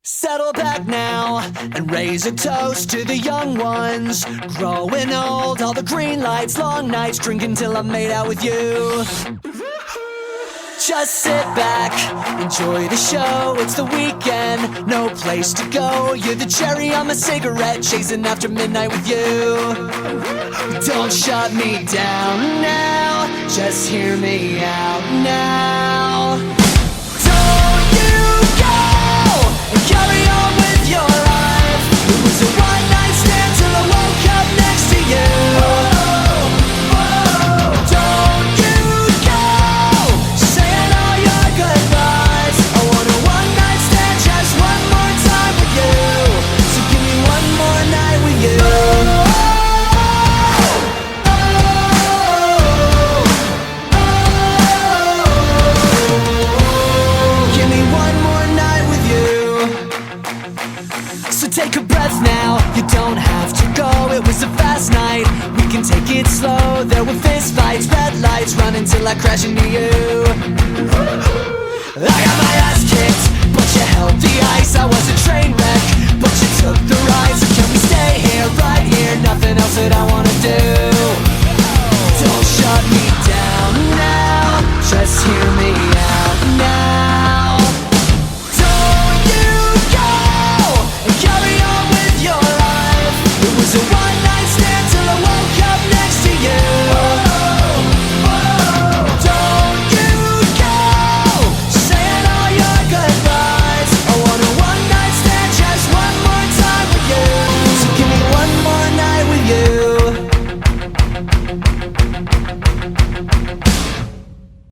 Settle back now and raise a toast to the young ones. Growing old, all the green lights, long nights, drinking till I'm made out with you. Just sit back, enjoy the show, it's the weekend, no place to go. You're the cherry on my cigarette, chasing after midnight with you. Don't shut me down now, just hear me out now. Don't you go and carry on with your life. It was a one night stand till I woke up next to you. Don't you go saying all your goodbyes. I want a one night stand, just one more time with you. So give me one more night with you. So take a breath now, you don't have to go. It was a fast night, we can take it slow. There were fist fights, red lights, running till I crash into you. I got my ass kicked, but you held the ice. I wasn't